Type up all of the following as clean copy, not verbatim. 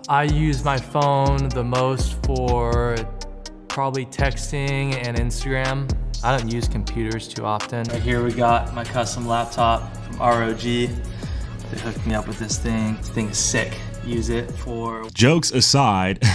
I use my phone the most for probably texting and Instagram. I don't use computers too often. Right here we got my custom laptop from ROG. They hooked me up with this thing. This thing is sick. Use it for... Jokes aside,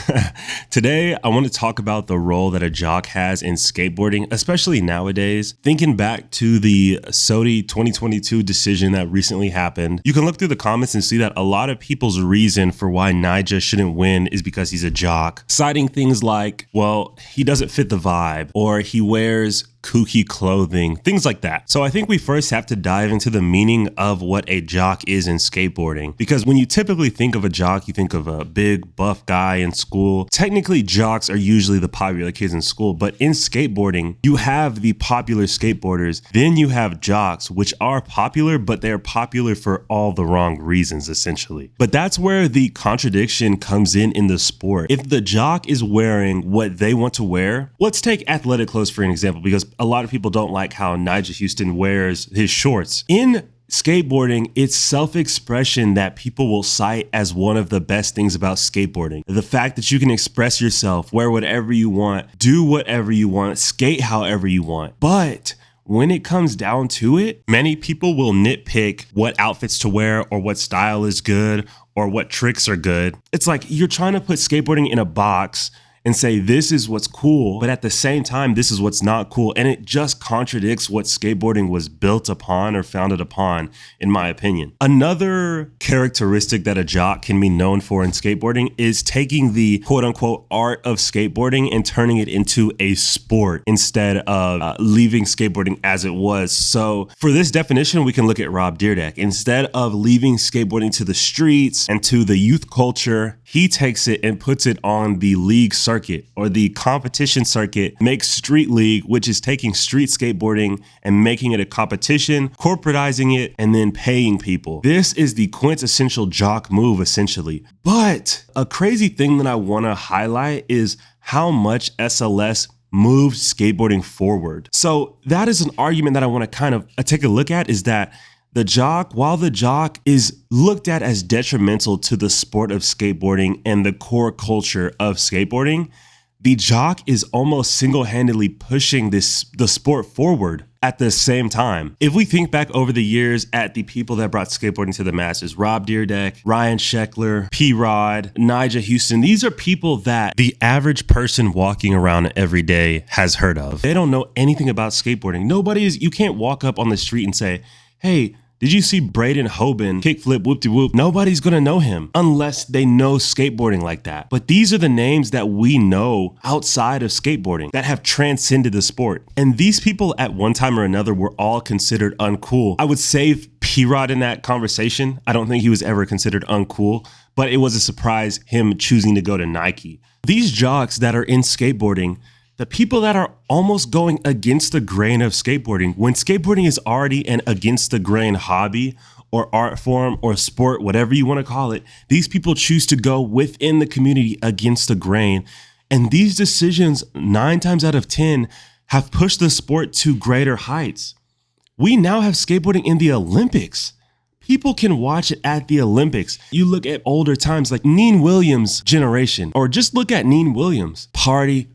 today I want to talk about the role that a jock has in skateboarding, especially nowadays. Thinking back to the SOTY 2022 decision that recently happened, you can look through the comments and see that a lot of people's reason for why Nyjah shouldn't win is because he's a jock, citing things like, well, he doesn't fit the vibe, or he wears kooky clothing, things like that. So I think we first have to dive into the meaning of what a jock is in skateboarding, because when you typically think of a jock, you think of a big buff guy in school. Technically, jocks are usually the popular kids in school, but in skateboarding, you have the popular skateboarders, then you have jocks, which are popular, but they're popular for all the wrong reasons, essentially. But that's where the contradiction comes in the sport. If the jock is wearing what they want to wear, let's take athletic clothes for an example, because a lot of people don't like how Nyjah Houston wears his shorts. In skateboarding, it's self-expression that people will cite as one of the best things about skateboarding. The fact that you can express yourself, wear whatever you want, do whatever you want, skate however you want. But when it comes down to it, many people will nitpick what outfits to wear or what style is good or what tricks are good. It's like you're trying to put skateboarding in a box and say this is what's cool, but at the same time, this is what's not cool. And it just contradicts what skateboarding was built upon or founded upon, in my opinion. Another characteristic that a jock can be known for in skateboarding is taking the quote unquote art of skateboarding and turning it into a sport instead of leaving skateboarding as it was. So for this definition, we can look at Rob Dyrdek. Instead of leaving skateboarding to the streets and to the youth culture, he takes it and puts it on the league circuit or the competition circuit, makes Street League, which is taking street skateboarding and making it a competition, corporatizing it, and then paying people. This is the quintessential jock move, essentially. But a crazy thing that I want to highlight is how much SLS moved skateboarding forward. So that is an argument that I want to kind of take a look at, is that the jock, while the jock is looked at as detrimental to the sport of skateboarding and the core culture of skateboarding, the jock is almost single-handedly pushing the sport forward at the same time. If we think back over the years at the people that brought skateboarding to the masses, Rob Dyrdek, Ryan Sheckler, P-Rod, Nyjah Houston, these are people that the average person walking around every day has heard of. They don't know anything about skateboarding. You can't walk up on the street and say, hey, did you see Braden Hoban kickflip whoop-de-whoop? Nobody's gonna know him unless they know skateboarding like that. But these are the names that we know outside of skateboarding that have transcended the sport. And these people at one time or another were all considered uncool. I would save P-Rod in that conversation. I don't think he was ever considered uncool, but it was a surprise him choosing to go to Nike. These jocks that are in skateboarding, the people that are almost going against the grain of skateboarding, when skateboarding is already an against the grain hobby or art form or sport, whatever you want to call it, these people choose to go within the community against the grain. And these decisions, 9 times out of 10, have pushed the sport to greater heights. We now have skateboarding in the Olympics. People can watch it at the Olympics. You look at older times like Neen Williams' generation, or just look at Neen Williams. Party,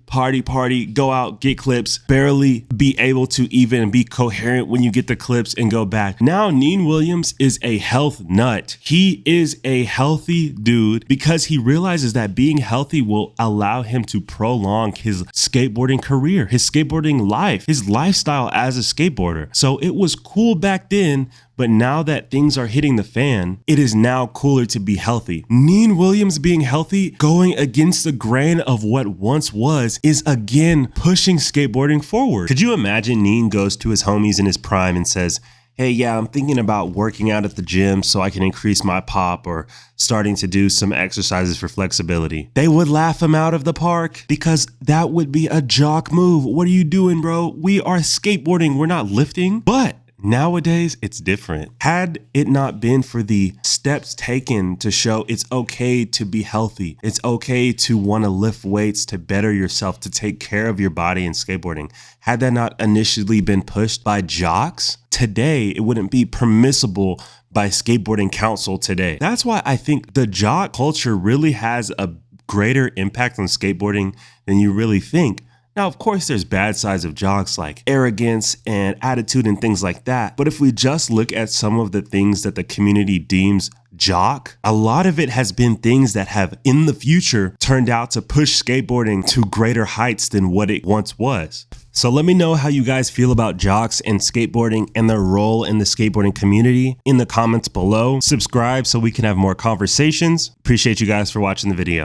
go out, get clips, barely be able to even be coherent when you get the clips and go back. Now Neen Williams is a health nut. He is a healthy dude because he realizes that being healthy will allow him to prolong his skateboarding career, his skateboarding life, his lifestyle as a skateboarder. So it was cool back then, but now that things are hitting the fan, it is now cooler to be healthy. Neen Williams being healthy, going against the grain of what once was, is again pushing skateboarding forward. Could you imagine Neen goes to his homies in his prime and says, hey, yeah, I'm thinking about working out at the gym so I can increase my pop or starting to do some exercises for flexibility. They would laugh him out of the park because that would be a jock move. What are you doing, bro? We are skateboarding. We're not lifting. But nowadays, it's different. Had it not been for the steps taken to show it's okay to be healthy, it's okay to want to lift weights, to better yourself, to take care of your body in skateboarding, had that not initially been pushed by jocks, today it wouldn't be permissible by Skateboarding Council today. That's why I think the jock culture really has a greater impact on skateboarding than you really think. Now, of course, there's bad sides of jocks like arrogance and attitude and things like that. But if we just look at some of the things that the community deems jock, a lot of it has been things that have in the future turned out to push skateboarding to greater heights than what it once was. So let me know how you guys feel about jocks and skateboarding and their role in the skateboarding community in the comments below. Subscribe so we can have more conversations. Appreciate you guys for watching the video.